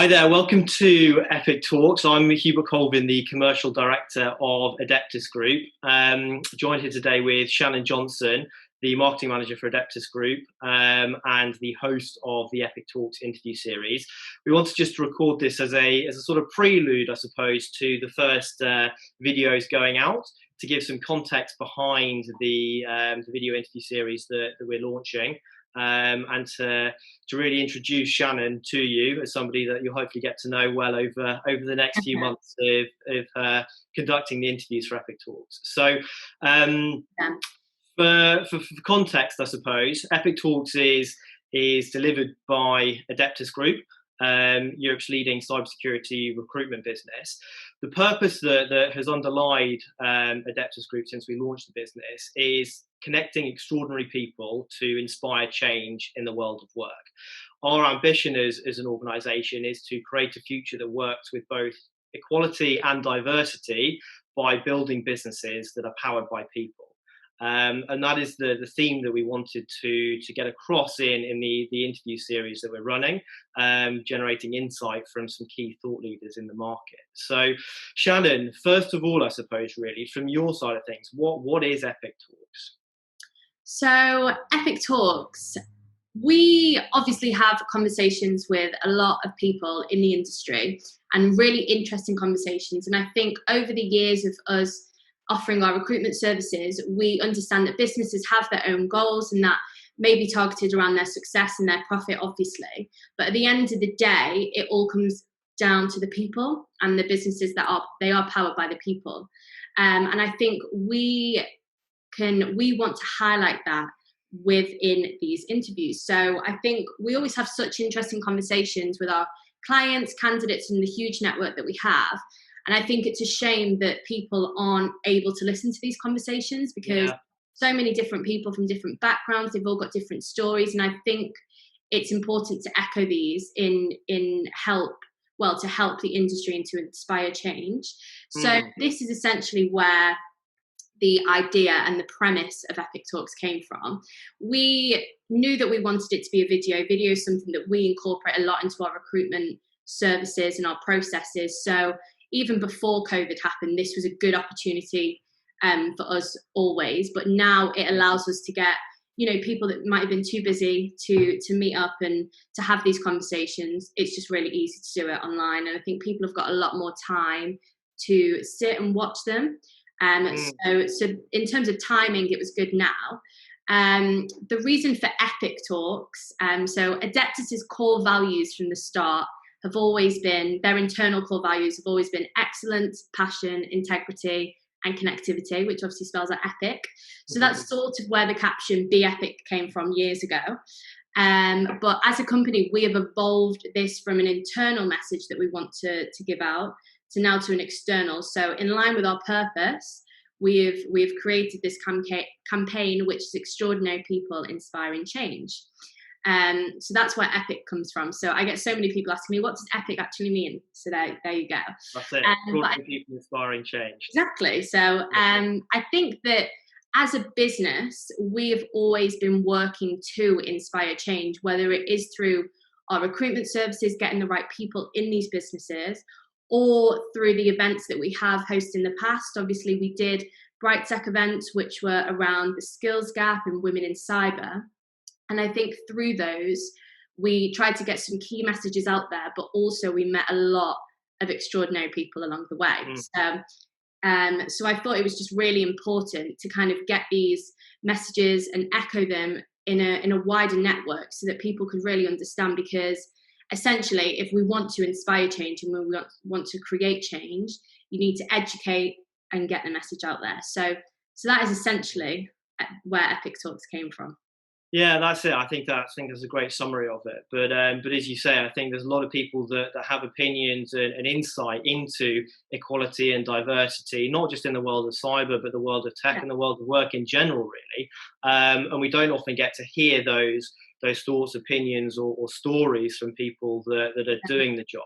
Hi there, welcome to Epic Talks. I'm Hubert Colvin, the Commercial Director of Adeptus Group. Joined here today with Shannon Johnson, the Marketing Manager for Adeptus Group, and the host of the Epic Talks interview series. We want to just record this as a sort of prelude, I suppose, to the first videos going out, to give some context behind the video interview series that we're launching. And to really introduce Shannon to you as somebody that you'll hopefully get to know well over the next few months of conducting the interviews for Epic Talks. So for context, I suppose, Epic Talks is delivered by Adeptus Group, Europe's leading cybersecurity recruitment business. The purpose that has underlined Adeptus Group since we launched the business is connecting extraordinary people to inspire change in the world of work. Our ambition as an organisation is to create a future that works with both equality and diversity by building businesses that are powered by people. And that is the theme that we wanted to get across in the interview series that we're running, generating insight from some key thought leaders in the market. So, Shannon, first of all, I suppose, really, from your side of things, what is Epic Talks? So, Epic Talks, we obviously have conversations with a lot of people in the industry and really interesting conversations. And I think over the years of us offering our recruitment services, we understand that businesses have their own goals and that may be targeted around their success and their profit, obviously. But at the end of the day, it all comes down to the people and the businesses that are powered by the people. And I think we want to highlight that within these interviews. So I think we always have such interesting conversations with our clients, candidates, and the huge network that we have. And I think it's a shame that people aren't able to listen to these conversations because so many different people from different backgrounds, they've all got different stories. And I think it's important to echo these to help the industry and to inspire change. So this is essentially where the idea and the premise of Epic Talks came from. We knew that we wanted it to be a video. Video is something that we incorporate a lot into our recruitment services and our processes. So even before COVID happened, this was a good opportunity for us always. But now it allows us to get, people that might have been too busy to meet up and to have these conversations. It's just really easy to do it online. And I think people have got a lot more time to sit and watch them. So in terms of timing, it was good now. The reason for Epic Talks, so Adeptus's core values from the start have always been, their internal core values have always been excellence, passion, integrity, and connectivity, which obviously spells out epic. So that's sort of where the caption Be Epic came from years ago. But as a company, we have evolved this from an internal message that we want to give out to now to an external. So in line with our purpose, we've created this campaign, which is extraordinary people inspiring change. So that's where Epic comes from. So I get so many people asking me, what does Epic actually mean? So there you go. That's it. People inspiring change. Exactly. So I think that as a business, we have always been working to inspire change, whether it is through our recruitment services, getting the right people in these businesses, or through the events that we have hosted in the past. Obviously, we did BrightTech events, which were around the skills gap and women in cyber. And I think through those, we tried to get some key messages out there, but also we met a lot of extraordinary people along the way. So I thought it was just really important to kind of get these messages and echo them in a wider network so that people could really understand, because essentially, if we want to inspire change and we want to create change, you need to educate and get the message out there. So that is essentially where Epic Talks came from. Yeah, that's it. I think that's a great summary of it. But as you say, I think there's a lot of people that have opinions and insight into equality and diversity, not just in the world of cyber, but the world of tech and the world of work in general, really. And we don't often get to hear those those thoughts, opinions, or stories from people that are doing the job.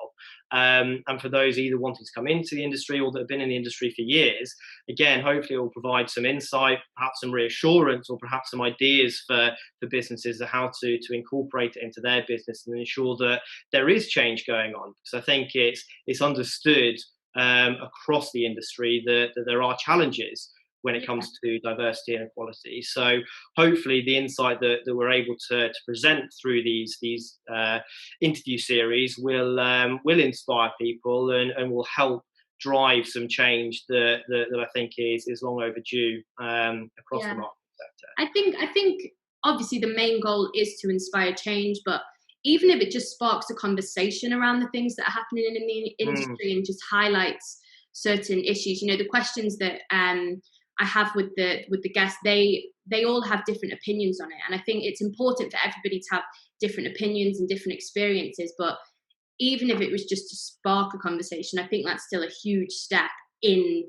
And for those either wanting to come into the industry or that have been in the industry for years, again, hopefully it will provide some insight, perhaps some reassurance, or perhaps some ideas for businesses of how to incorporate it into their business and ensure that there is change going on. Because I think it's understood across the industry that there are challenges when it comes to diversity and equality. So hopefully the insight that we're able to present through these interview series will inspire people and will help drive some change that I think is long overdue across the marketing sector. I think obviously the main goal is to inspire change, but even if it just sparks a conversation around the things that are happening in the industry and just highlights certain issues, the questions that I have with the guests, they all have different opinions on it, and I think it's important for everybody to have different opinions and different experiences. But even if it was just to spark a conversation, I think that's still a huge step in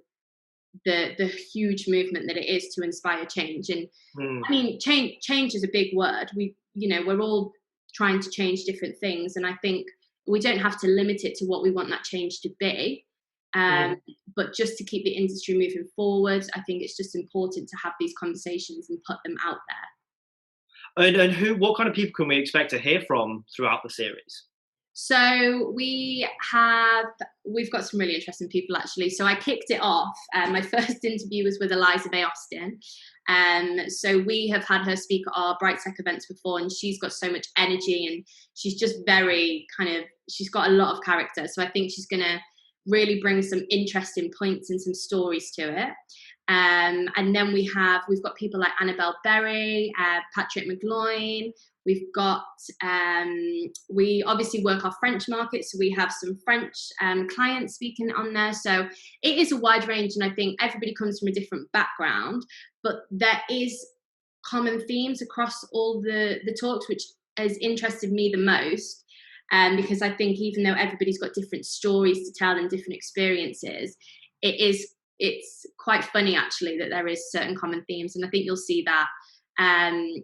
the huge movement that it is to inspire change. And I mean, change is a big word. We're all trying to change different things, and I think we don't have to limit it to what we want that change to be. But just to keep the industry moving forward, I think it's just important to have these conversations and put them out there. And what kind of people can we expect to hear from throughout the series? So we've got some really interesting people, actually. So I kicked it off. My first interview was with Eliza Bay Austin. So we have had her speak at our Bright Tech events before, and she's got so much energy, and she's just she's got a lot of character. So I think she's going to really bring some interesting points and some stories to it. And then we've got people like Annabelle Berry, Patrick McGloin. We've got, we obviously work our French market, so we have some French clients speaking on there. So it is a wide range, and I think everybody comes from a different background, but there is common themes across all the talks, which has interested me the most. Because I think even though everybody's got different stories to tell and different experiences, it's quite funny actually that there is certain common themes, and I think you'll see that.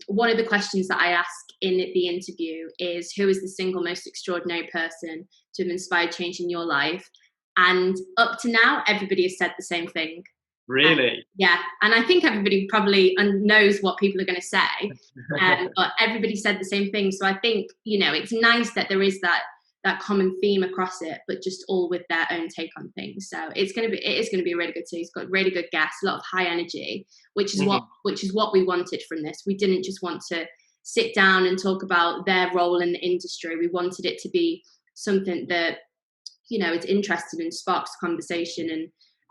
One of the questions that I ask in the interview is, who is the single most extraordinary person to have inspired change in your life? And up to now, everybody has said the same thing. Really? Yeah, and I think everybody probably knows what people are going to say, but everybody said the same thing. So I think, it's nice that there is that common theme across it, but just all with their own take on things. So it is going to be a really good series. It's got really good guests, a lot of high energy, which is what we wanted from this. We didn't just want to sit down and talk about their role in the industry. We wanted it to be something that, it's interesting and sparks conversation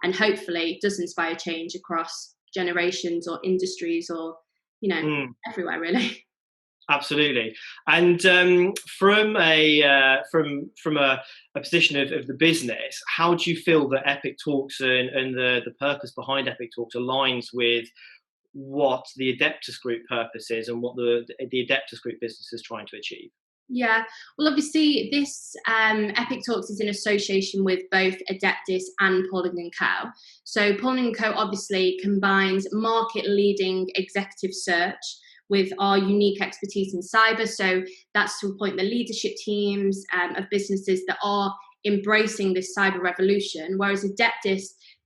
and hopefully does inspire change across generations or industries or, everywhere really. Absolutely. And from a position of the business, how do you feel that Epic Talks and the purpose behind Epic Talks aligns with what the Adeptus Group purpose is and what the Adeptus Group business is trying to achieve? Yeah, well, obviously, this Epic Talks is in association with both Adeptus and Pauling & Co. So Pauling & Co. obviously combines market-leading executive search with our unique expertise in cyber. So that's to appoint the leadership teams of businesses that are embracing this cyber revolution, whereas Adeptus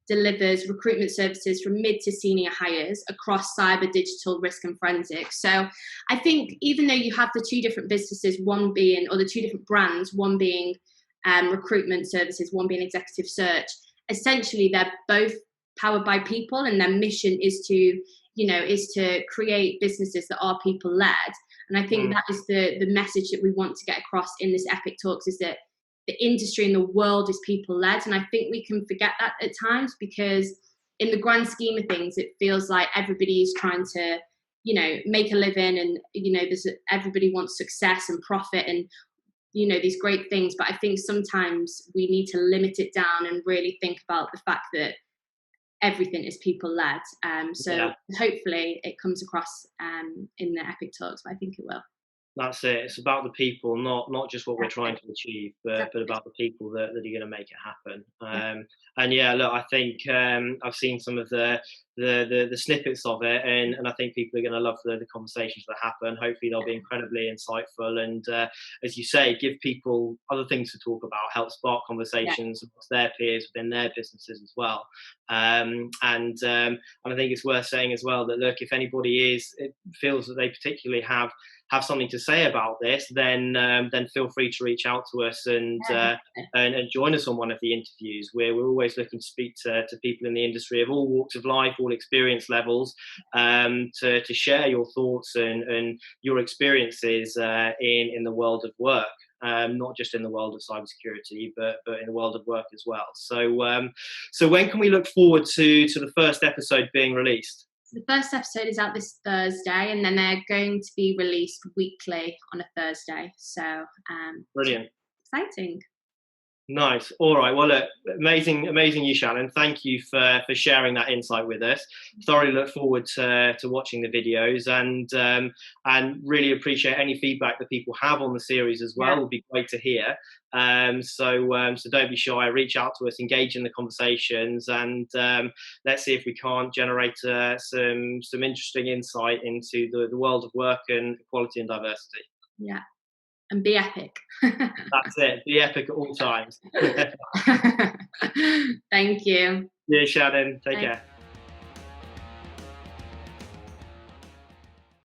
delivers recruitment services from mid to senior hires across cyber, digital, risk and forensics. So I think even though you have the two different businesses, the two different brands, one being recruitment services, one being executive search, essentially they're both powered by people, and their mission is to create businesses that are people led. And I think that is the message that we want to get across in this Epic Talks, is that the industry and the world is people led. And I think we can forget that at times, because in the grand scheme of things, it feels like everybody is trying to, make a living, and, everybody wants success and profit and, these great things. But I think sometimes we need to limit it down and really think about the fact that everything is people led. Hopefully it comes across in the Epic Talks, but I think it will. That's it. It's about the people, not just what we're trying to achieve, but about the people that are going to make it happen. And yeah, look, I think I've seen some of the the snippets of it, and I think people are going to love the conversations that happen. Hopefully, they'll be incredibly insightful, and as you say, give people other things to talk about, help spark conversations amongst their peers within their businesses as well. And I think it's worth saying as well that, look, if anybody feels that they particularly have something to say about this, then feel free to reach out to us and join us on one of the interviews. We're always looking to speak to people in the industry of all walks of life, all experience levels, to share your thoughts and your experiences in the world of work. Not just in the world of cybersecurity, but in the world of work as well. So when can we look forward to the first episode being released? The first episode is out this Thursday, and then they're going to be released weekly on a Thursday. So brilliant, exciting. Nice. All right. Well, look, amazing, you, Shannon. Thank you for sharing that insight with us. Thoroughly look forward to watching the videos, and really appreciate any feedback that people have on the series as well. It would be great to hear. So don't be shy. Reach out to us, engage in the conversations, and let's see if we can't generate some interesting insight into the world of work and equality and diversity. Yeah. And be epic. That's it. Be epic at all times. Thank you. Yeah, Shannon. Take care.